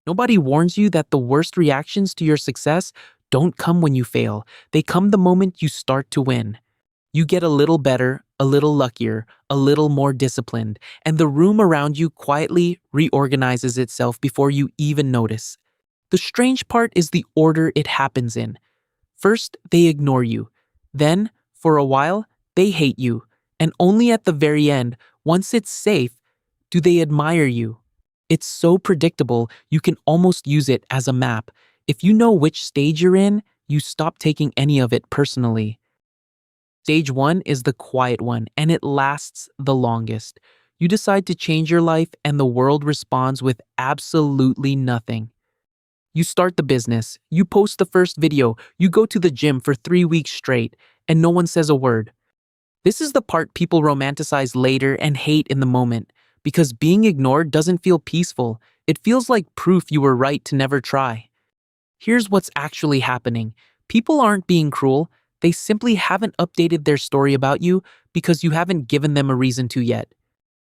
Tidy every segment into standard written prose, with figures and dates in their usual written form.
Nobody warns you that the worst reactions to your success don't come when you fail. They come the moment you start to win. You get a little better, a little luckier, a little more disciplined, and the room around you quietly reorganizes itself before you even notice. The strange part is the order it happens in. First, they ignore you. Then, for a while, they hate you. And only at the very end, once it's safe, do they admire you. It's so predictable, you can almost use it as a map. If you know which stage you're in, you stop taking any of it personally. Stage 1 is the quiet one, and it lasts the longest. You decide to change your life, and the world responds with absolutely nothing. You start the business, you post the first video, you go to the gym for 3 weeks straight, and no one says a word. This is the part people romanticize later and hate in the moment, because being ignored doesn't feel peaceful. It feels like proof you were right to never try. Here's what's actually happening. People aren't being cruel, they simply haven't updated their story about you because you haven't given them a reason to yet.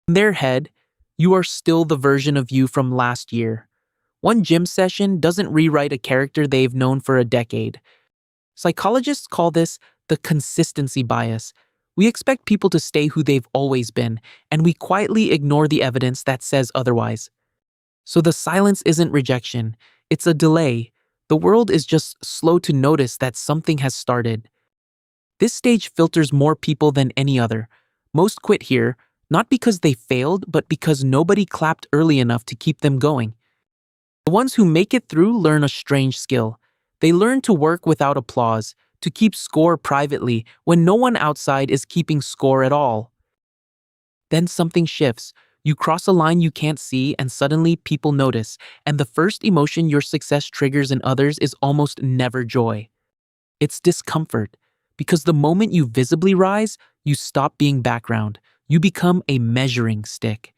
In their head, you are still the version of you from last year. One gym session doesn't rewrite a character they've known for a decade. Psychologists call this the consistency bias. We expect people to stay who they've always been, and we quietly ignore the evidence that says otherwise. So the silence isn't rejection, it's a delay. The world is just slow to notice that something has started. This stage filters more people than any other. Most quit here, not because they failed, but because nobody clapped early enough to keep them going. The ones who make it through learn a strange skill. They learn to work without applause, to keep score privately when no one outside is keeping score at all. Then something shifts. You cross a line you can't see, and suddenly people notice, and the first emotion your success triggers in others is almost never joy. It's discomfort, because the moment you visibly rise, you stop being background. You become a measuring stick.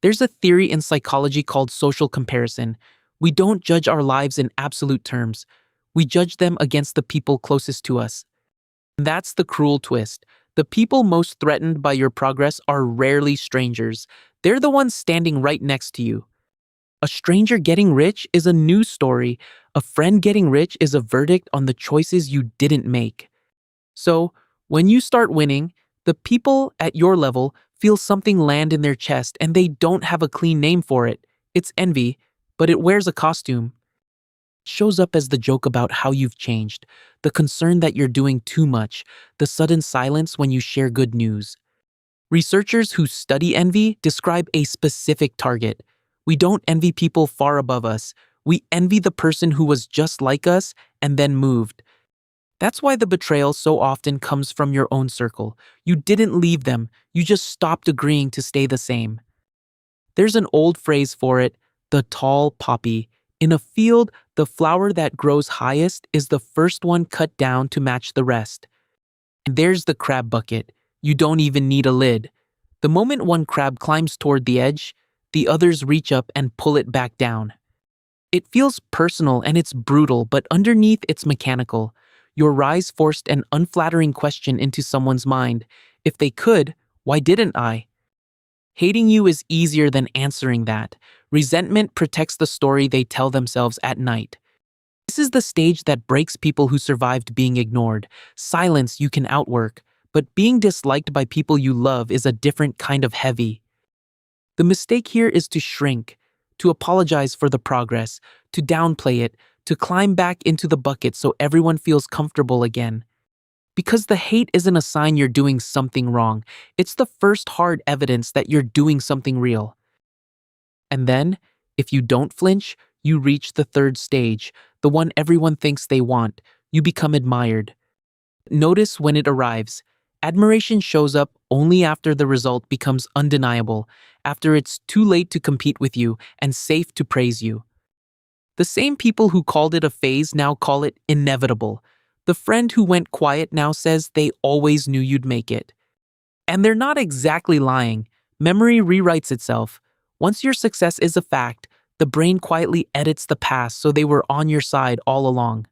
There's a theory in psychology called social comparison. We don't judge our lives in absolute terms. We judge them against the people closest to us. And that's the cruel twist. The people most threatened by your progress are rarely strangers. They're the ones standing right next to you. A stranger getting rich is a news story. A friend getting rich is a verdict on the choices you didn't make. So, when you start winning, the people at your level feel something land in their chest and they don't have a clean name for it. It's envy, but it wears a costume. It shows up as the joke about how you've changed, the concern that you're doing too much, the sudden silence when you share good news. Researchers who study envy describe a specific target. We don't envy people far above us. We envy the person who was just like us and then moved. That's why the betrayal so often comes from your own circle. You didn't leave them, you just stopped agreeing to stay the same. There's an old phrase for it, the tall poppy. In a field, the flower that grows highest is the first one cut down to match the rest. And there's the crab bucket. You don't even need a lid. The moment one crab climbs toward the edge, the others reach up and pull it back down. It feels personal and it's brutal, but underneath it's mechanical. Your rise forced an unflattering question into someone's mind. If they could, why didn't I? Hating you is easier than answering that. Resentment protects the story they tell themselves at night. This is the stage that breaks people who survived being ignored. Silence you can outwork, but being disliked by people you love is a different kind of heavy. The mistake here is to shrink, to apologize for the progress, to downplay it, to climb back into the bucket so everyone feels comfortable again. Because the hate isn't a sign you're doing something wrong. It's the first hard evidence that you're doing something real. And then, if you don't flinch, you reach the third stage, the one everyone thinks they want. You become admired. Notice when it arrives. Admiration shows up only after the result becomes undeniable, after it's too late to compete with you and safe to praise you. The same people who called it a phase now call it inevitable. The friend who went quiet now says they always knew you'd make it. And they're not exactly lying. Memory rewrites itself. Once your success is a fact, the brain quietly edits the past so they were on your side all along.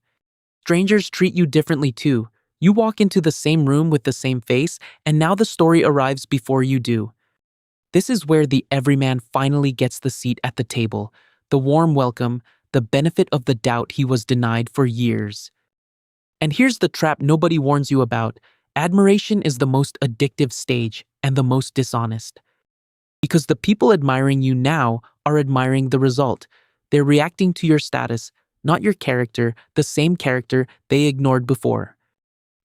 Strangers treat you differently too. You walk into the same room with the same face, and now the story arrives before you do. This is where the everyman finally gets the seat at the table. the warm welcome, the benefit of the doubt he was denied for years. And here's the trap nobody warns you about. Admiration is the most addictive stage and the most dishonest. Because the people admiring you now are admiring the result. They're reacting to your status, not your character, the same character they ignored before.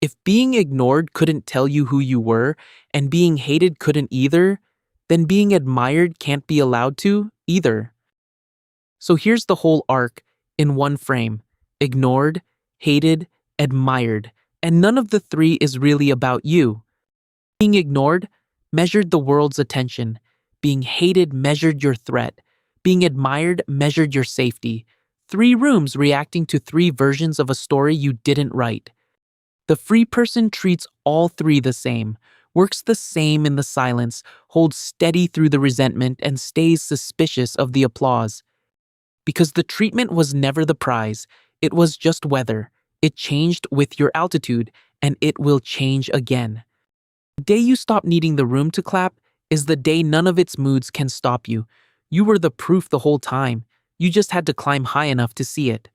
If being ignored couldn't tell you who you were, and being hated couldn't either, then being admired can't be allowed to either. So here's the whole arc in one frame: ignored, hated, admired, and none of the three is really about you. Being ignored measured the world's attention. Being hated measured your threat. Being admired measured your safety. Three rooms reacting to three versions of a story you didn't write. The free person treats all three the same, works the same in the silence, holds steady through the resentment, and stays suspicious of the applause. Because the treatment was never the prize, it was just weather. It changed with your altitude, and it will change again. The day you stop needing the room to clap is the day none of its moods can stop you. You were the proof the whole time. You just had to climb high enough to see it.